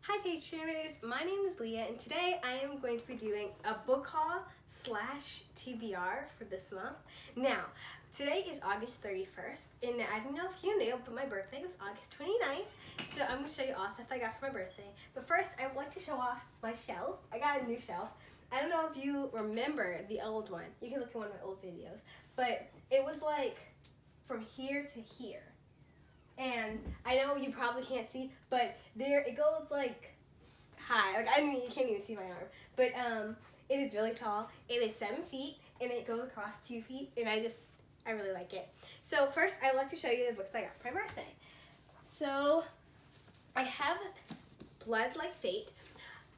Hi patrons, my name is Leah and today I am going to be doing a book haul / TBR for this month. Now, today is August 31st and I don't know if you knew, but my birthday was August 29th. So I'm going to show you all stuff I got for my birthday. But first, I would like to show off my shelf. I got a new shelf. I don't know if you remember the old one. You can look at one of my old videos. But it was like from here to here. And I know you probably can't see, but there it goes like high. Like I mean, you can't even see my arm, but it is really tall. It is 7 feet and it goes across 2 feet, and I really like it. So first, I would like to show you the books I got for my birthday. So I have Blood Like Fate.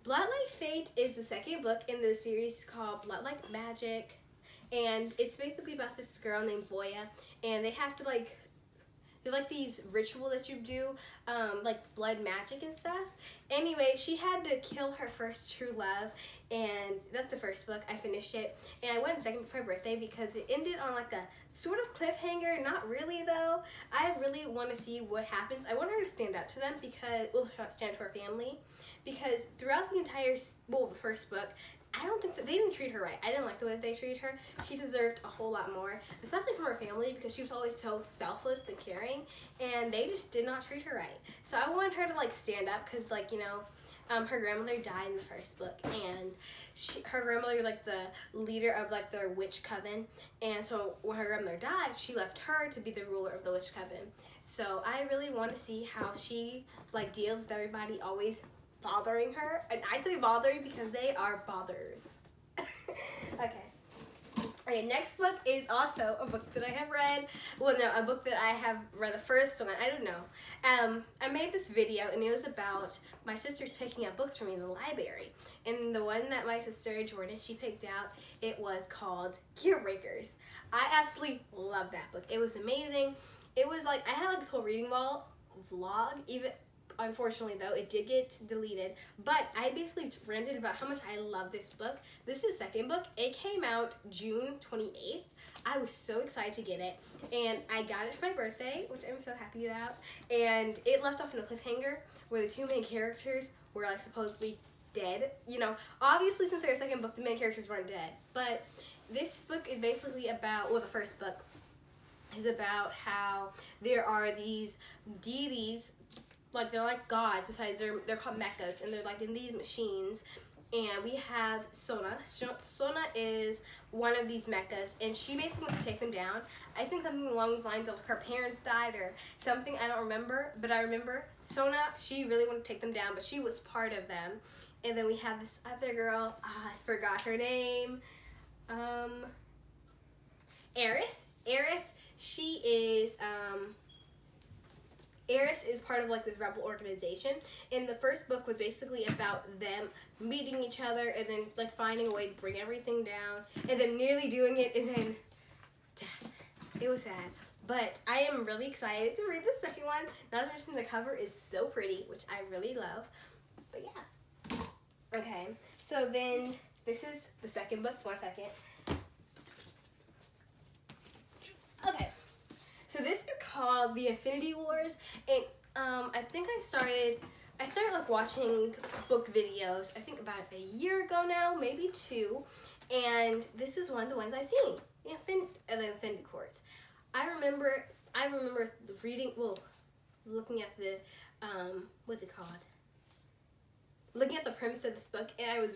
Blood Like Fate is the second book in the series called Blood Like Magic, and it's basically about this girl named Voya, and they have to they're like these ritual that you do, like blood magic and stuff. Anyway, she had to kill her first true love, and that's the first book. I finished it, and I went second for my birthday because it ended on like a sort of cliffhanger. Not really though. I really want to see what happens. I want her to stand up to them because, well, stand to her family, because throughout the entire, well, the first book, I don't think that they didn't treat her right. I didn't like the way that they treated her. She deserved a whole lot more, especially from her family, because she was always so selfless and caring, and they just did not treat her right. So I wanted her to like stand up, because her grandmother died in the first book, and her grandmother was like the leader of like their witch coven, and so when her grandmother died, she left her to be the ruler of the witch coven. So I really want to see how she like deals with everybody always bothering her, and I say bothering because they are bothers. Okay, next book is also a book that I have read. Well, no, a book that I have read the first one. I don't know. I made this video, and it was about my sister taking out books from me in the library. And the one that my sister, Jordan, she picked out, it was called Gearbreakers. I absolutely love that book. It was amazing. It was like, I had like this whole reading vlog, even. Unfortunately, though, it did get deleted, but I basically ranted about how much I love this book. This is the second book. It came out June 28th. I was so excited to get it, and I got it for my birthday, which I'm so happy about, and it left off in a cliffhanger where the two main characters were like supposedly dead. You know, obviously since they're a second book, the main characters weren't dead, but this book is basically about, well, the first book is about how there are these deities, like they're like gods, besides they're called mechas, and they're like in these machines, and we have Sona. Sona is one of these mechas, and she basically wants to take them down. I think something along the lines of like her parents died or something, I don't remember, but I remember Sona, she really wanted to take them down, but she was part of them. And then we have this other girl, I forgot her name, Eris, she is, Eris is part of like this rebel organization, and the first book was basically about them meeting each other and then like finding a way to bring everything down, and then nearly doing it, and then death. It was sad, but I am really excited to read the second one. Not to mention the cover is so pretty, which I really love. But yeah. Okay, so then this is the second book. 1 second. Okay. So this is called the Affinity Wars, and I think I started like watching book videos, I think about a year ago now, maybe 2, and this was one of the ones I seen, the Affinity Wars. I remember reading, well, looking at the, what's it called? Looking at the premise of this book, and I was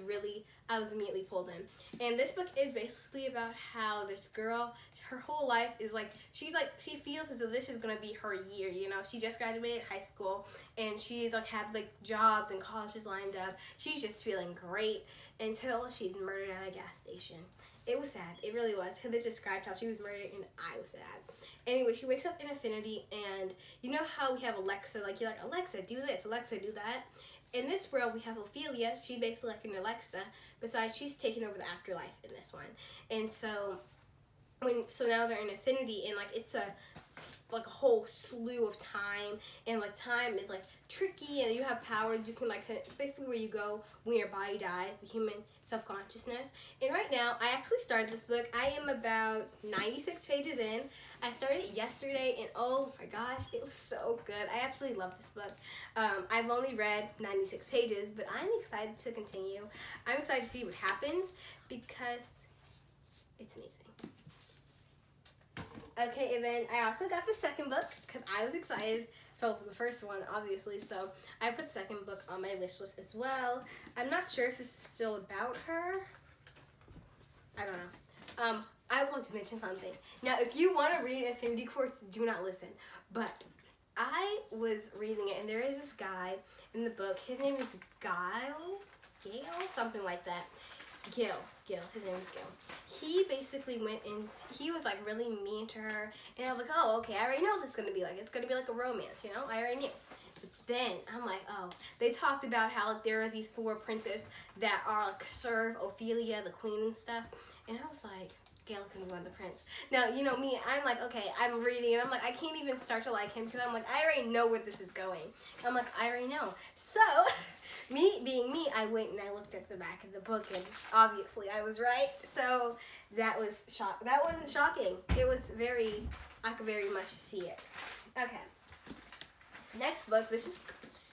immediately pulled in. And this book is basically about how this girl, her whole life is like, she feels as though this is gonna be her year, you know. She just graduated high school, and she like have like jobs and colleges lined up. She's just feeling great until she's murdered at a gas station. It was sad, it really was, because it described how she was murdered, and I was sad. Anyway, she wakes up in Affinity, and you know how we have Alexa, like you're like, Alexa, do this, Alexa, do that. In this world, we have Ophelia. She's basically like an Alexa. Besides, she's taking over the afterlife in this one. And so now they're in Affinity, and like it's a like a whole slew of time, and like time is like tricky, and you have powers. You can like basically where you go when your body dies, the human self-consciousness. And right now, I actually started this book. I am about 96 pages in. I started it yesterday, and oh my gosh, it was so good. I absolutely love this book. I've only read 96 pages, but I'm excited to continue. I'm excited to see what happens because it's amazing. Okay, and then I also got the second book because I was excited. Fell for the first one, obviously, so I put the second book on my wish list as well. I'm not sure if this is still about her. I don't know. I want to mention something. Now, if you want to read Affinity Wars, do not listen. But I was reading it, and there is this guy in the book. His name is Gale, something like that. Gil, his name is Gil. He basically went in, he was like really mean to her, and I was like, oh, okay, I already know what it's gonna be like. It's gonna be like a romance, you know? I already knew. But then I'm like, oh, they talked about how like there are these 4 princes that are like serve Ophelia, the queen and stuff, and I was like, Gale can go on the prince. Now, you know me, I'm like, okay, I'm reading, and I'm like, I can't even start to like him because I'm like, I already know where this is going. I'm like, I already know. So, me being me, I went and I looked at the back of the book, and obviously I was right. So, that was that wasn't shocking. It was I could very much see it. Okay. Next book, this is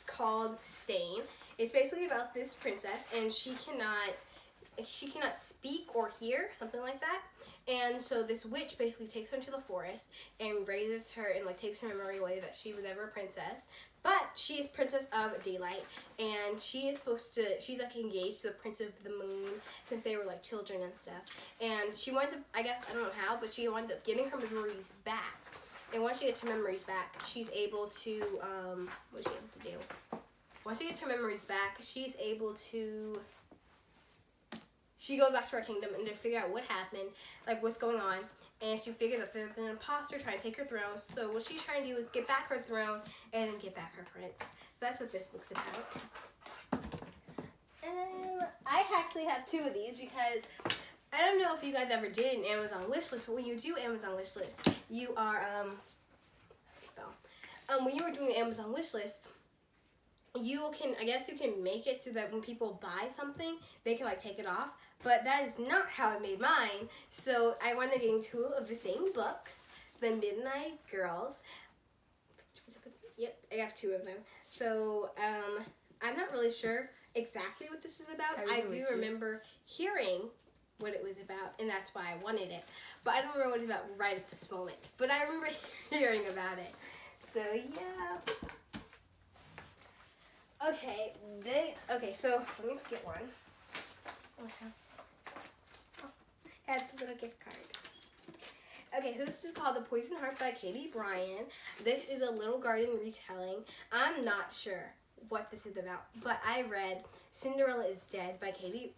called Stain. It's basically about this princess, and she cannot speak or hear, something like that. And so this witch basically takes her into the forest and raises her and like takes her memory away that she was ever a princess. But she is Princess of Daylight, and she is she's like engaged to the Prince of the Moon since they were like children and stuff. And she wanted to, I guess, I don't know how, but she wound up getting her memories back. And once she gets her memories back, she's able to, what is she able to do? Once she gets her memories back, she's able to, she goes back to her kingdom and to figure out what happened, like what's going on, and she figures that there's an imposter trying to take her throne. So what she's trying to do is get back her throne and then get back her prince. So that's what this book's about. And I actually have 2 of these because I don't know if you guys ever did an Amazon wishlist, but when you do Amazon wishlist, you are when you were doing an Amazon wishlist, you can make it so that when people buy something, they can like take it off. But that is not how I made mine. So I wanted to get 2 of the same books, The Midnight Girls. Yep, I have 2 of them. So I'm not really sure exactly what this is about. I do remember hearing what it was about, and that's why I wanted it. But I don't remember what it's about right at this moment. But I remember hearing about it. So yeah. Okay, so let me get one. Add the little gift card. Okay, so this is called The Poison Heart by Katie Bryan. This is a little garden retelling. I'm not sure what this is about, but I read Cinderella is Dead by Caitlyn.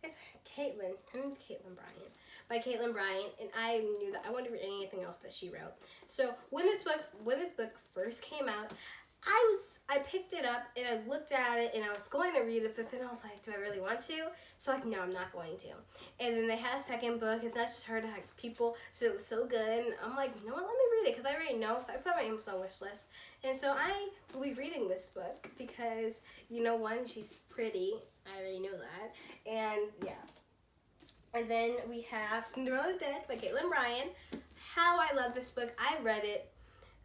Her name's Caitlyn Bryan. By Caitlyn Bryan, and I knew that I wanted to read anything else that she wrote. So when this book first came out, I picked it up and I looked at it and I was going to read it, but then I was like, do I really want to? So like, no, I'm not going to. And then they had a second book. It's not just her, like people said it was so good. And I'm like, you know what, let me read it because I already know. So I put it on my Amazon wish list. And so I will be reading this book because, you know, one, she's pretty. I already knew that. And yeah. And then we have Cinderella is Dead by Caitlyn Bryan. How I love this book. I read it,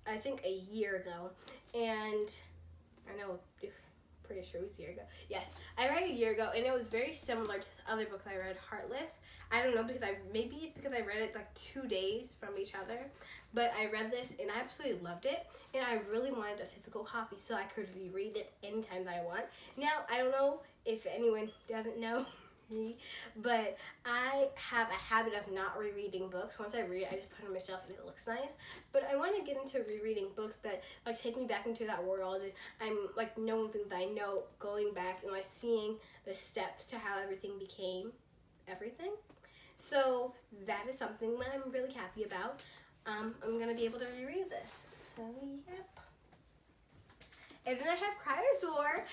I think, a year ago. And I know, pretty sure it was a year ago. Yes, I read it a year ago, and it was very similar to the other book I read, Heartless. I don't know, because maybe it's because I read it like 2 days from each other. But I read this, and I absolutely loved it. And I really wanted a physical copy so I could reread it anytime that I want. Now, I don't know if anyone doesn't know me, but I have a habit of not rereading books. Once I read it, I just put it on my shelf and it looks nice. But I want to get into rereading books that like take me back into that world, and I'm like knowing things that I know, going back and like seeing the steps to how everything became everything. So that is something that I'm really happy about. I'm gonna be able to reread this. So yep. And then I have Cryer's War.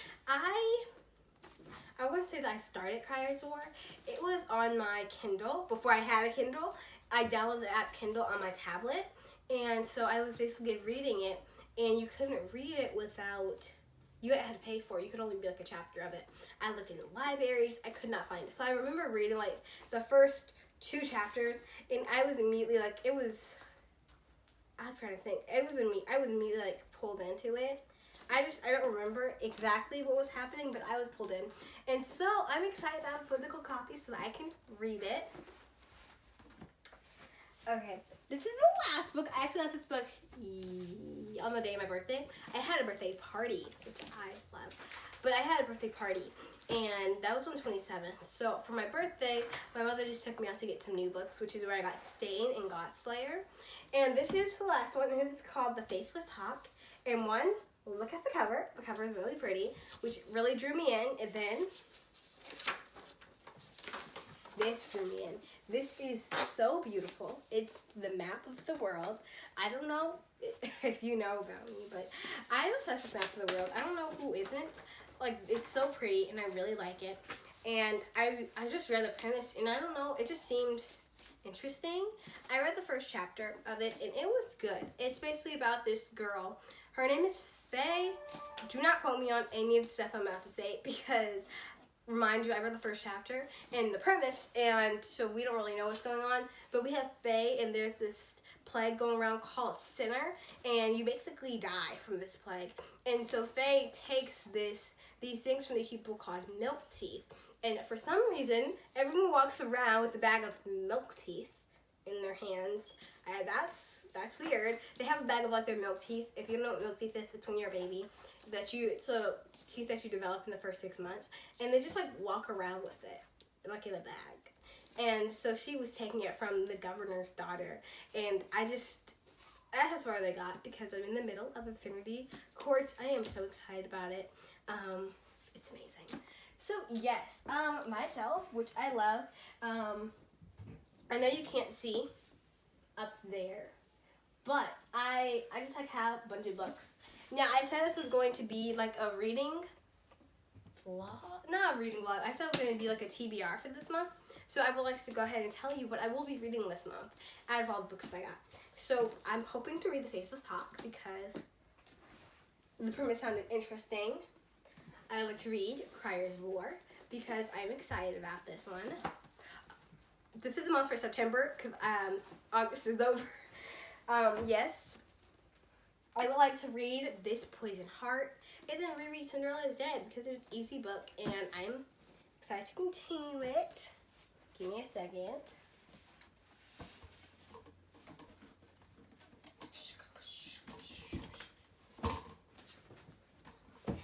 I want to say that I started Cryer's War. It was on my Kindle. Before I had a Kindle, I downloaded the app Kindle on my tablet. And so I was basically reading it, and you couldn't read it without, you had to pay for it. You could only be like a chapter of it. I looked in the libraries, I could not find it. So I remember reading like the first 2 chapters, and I was immediately like, I'm trying to think. I was immediately like pulled into it. I don't remember exactly what was happening, but I was pulled in. And so I'm excited to have a physical copy so that I can read it. Okay, this is the last book. I actually got this book on the day of my birthday. I had a birthday party, which I love. But I had a birthday party, and that was on the 27th. So for my birthday, my mother just took me out to get some new books, which is where I got Stain and Godslayer. And this is the last one, and it's called The Faithless Hawk. And look at the cover. The cover is really pretty, which really drew me in. And then this drew me in. This is so beautiful. It's the map of the world. I don't know if you know about me, but I'm obsessed with map of the world. I don't know who isn't. Like, it's so pretty, and I really like it. And I just read the premise, and I don't know, it just seemed interesting. I read the first chapter of it, and it was good. It's basically about this girl. Her name is Faye. Do not quote me on any of the stuff I'm about to say, because remind you, I read the first chapter and the premise, and so we don't really know what's going on. But we have Faye, and there's this plague going around called Sinner, and you basically die from this plague. And so Faye takes these things from the people called milk teeth, and for some reason, everyone walks around with a bag of milk teeth in their hands. That's weird. They have a bag of like their milk teeth. If you don't know what milk teeth is, it's when you're a baby. Teeth that you develop in the first 6 months, and they just like walk around with it, like in a bag. And so she was taking it from the governor's daughter, and that's as far as I got, because I'm in the middle of Affinity Courts. I am so excited about it. It's amazing. So yes, my shelf, which I love. I know you can't see up there, but I just like have a bunch of books. Now, I said this was going to be like a reading vlog. Not a reading vlog. I said it was going to be like a TBR for this month. So I would like to go ahead and tell you what I will be reading this month out of all the books that I got. So I'm hoping to read The Faithless Hawk because the premise sounded interesting. I like to read Crier's War because I'm excited about this one. This is the month for September because August is over. Yes. I would like to read This Poison Heart and then reread Cinderella is Dead because it's an easy book and I'm excited to continue it. Give me a second. Okay.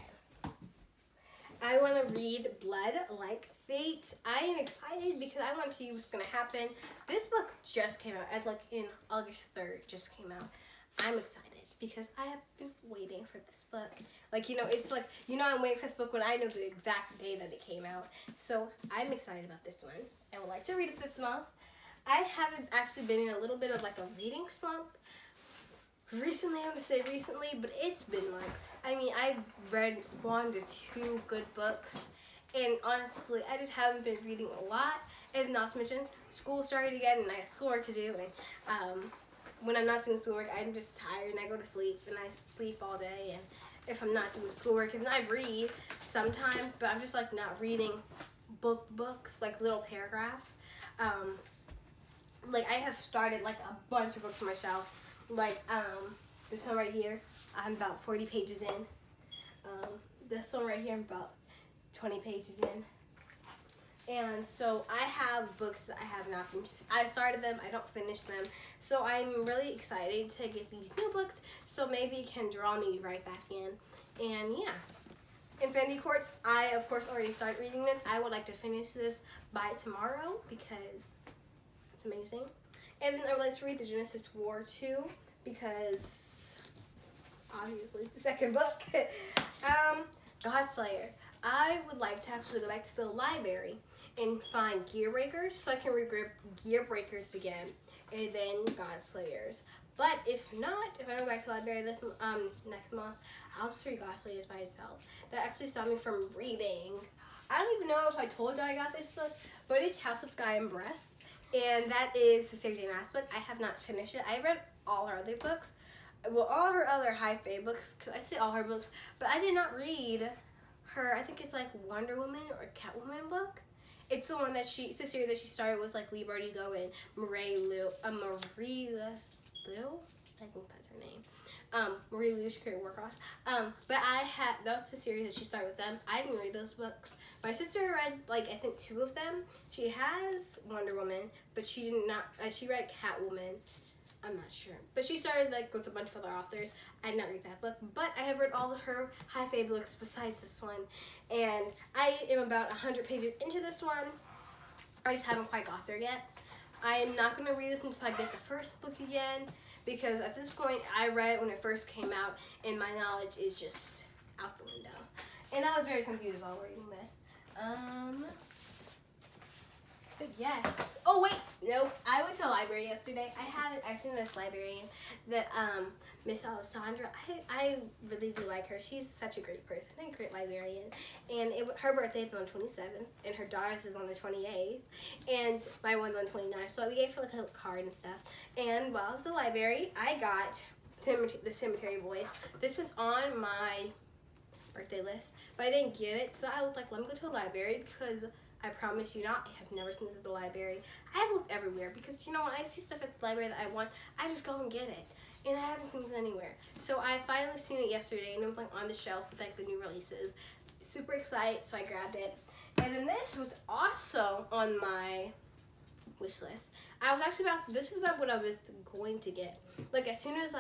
I want to read Blood Like Fate. I am excited because I want to see what's going to happen. This book just came out, in August 3rd, just came out. I'm excited because I have been waiting for this book. It's like, I'm waiting for this book when I know the exact day that it came out. So I'm excited about this one. I would like to read it this month. I haven't actually been in a little bit of like a reading slump. Recently, I want to say recently, but it's been months. I mean, I've read 1 to 2 good books. And honestly, I just haven't been reading a lot. As not to mention, school started again and I have schoolwork to do. And when I'm not doing schoolwork, I'm just tired and I go to sleep and I sleep all day. And if I'm not doing schoolwork, and I read sometimes, but I'm just like not reading books, like little paragraphs. Like I have started like a bunch of books on my shelf. Like this one right here, I'm about 40 pages in. This one right here, I'm about 20 pages in. And so I have books that I have not finished. I started them, I don't finish them. So I'm really excited to get these new books, so maybe it can draw me right back in. And yeah. Infinity Courts, I of course already started reading this. I would like to finish this by tomorrow because it's amazing. And then I would like to read the Genesis War 2 because obviously it's the second book. Godslayer. I would like to actually go back to the library and find Gearbreakers so I can read Gearbreakers again and then Godslayers. But if not, if I don't go back to the library this next month, I'll just read Godslayers by itself. That actually stopped me from reading. I don't even know if I told you I got this book, but it's House of Sky and Breath. And that is the Sarah J. Maas book. I have not finished it. I read all her other books. Well, all her other high fae books, because I say all her books, but I did not read her, I think it's like Wonder Woman or Catwoman book. It's the one that it's a series that she started with like Lee Bardugo and Marie Lou. I think that's her name. Marie Lou, she couldn't work off. But that's the series that she started with them. I didn't read those books. My sister read like I think 2 of them. She has Wonder Woman, but she did not. She read Catwoman. I'm not sure, but she started like with a bunch of other authors. I did not read that book, but I have read all of her high fae books besides this one, and I am about 100 pages into this one. I just haven't quite got there yet. I am not going to read this until I get the first book again, because at this point I read it when it first came out, and my knowledge is just out the window. And I was very confused while reading this. But yes. Oh wait, no. I went to the library yesterday. I've seen this librarian, that Miss Alessandra. I really do like her. She's such a great person, a great librarian. And her birthday is on the 27th, and her daughter's is on the 28th, and my one's on the 29th. So we gave her like a little card and stuff. And while I was at the library, I got the Cemetery Boys. This was on my birthday list, but I didn't get it. So I was like, let me go to the library, because I promise you not, I have never seen it at the library. I have looked everywhere, because, you know, when I see stuff at the library that I want, I just go and get it. And I haven't seen it anywhere. So I finally seen it yesterday, and it was like on the shelf with like the new releases. Super excited, so I grabbed it. And then this was also on my wish list. This was what I was going to get. Like as soon as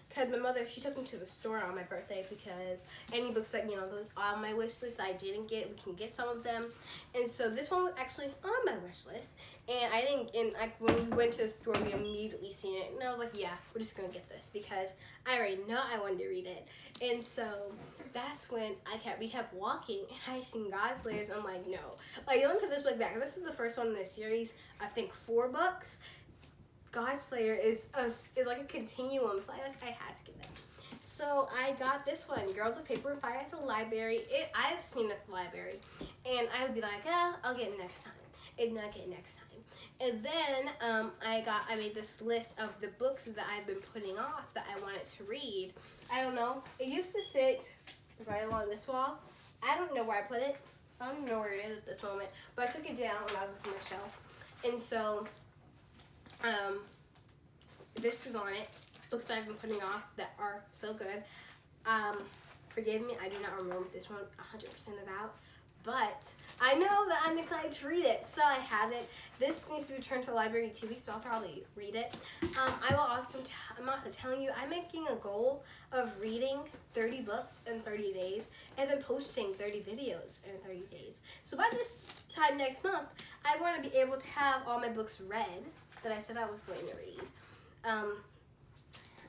because my mother, she took me to the store on my birthday, because any books that, you know, on my wish list that I didn't get, we can get some of them. And so this one was actually on my wish list, and when we went to the store, we immediately seen it, and I was like, yeah, we're just gonna get this, because I already know I wanted to read it. And so that's when we kept walking, and I seen God's Layers. I'm like, no, like, let me put this book back. This is the first one in the series, I think 4 books. Godslayer is like a continuum, so I had to get it. So I got this one, Girls of Paper and Fire, at the library. I've seen it at the library, and I would be like, I'll get it next time, and not get it next time. And then I made this list of the books that I've been putting off that I wanted to read. I don't know. It used to sit right along this wall. I don't know where I put it. I don't even know where it is at this moment. But I took it down when I was looking at my shelf, and so. This is on it. Books I've been putting off that are so good. Forgive me, I do not remember what this one 100% about, but I know that I'm excited to read it, so I have it. This needs to be returned to the library in 2 weeks, so I'll probably read it. I'm also telling you, I'm making a goal of reading 30 books in 30 days, and then posting 30 videos in 30 days. So by this time next month, I want to be able to have all my books read that I said I was going to read.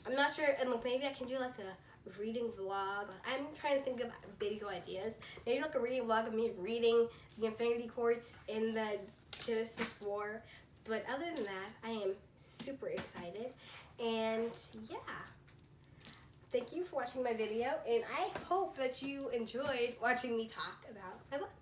I'm not sure, and like maybe I can do like a reading vlog. I'm trying to think of video ideas. Maybe like a reading vlog of me reading the Infinity Courts in the Genesis War. But other than that, I am super excited. And yeah, thank you for watching my video, and I hope that you enjoyed watching me talk about my book.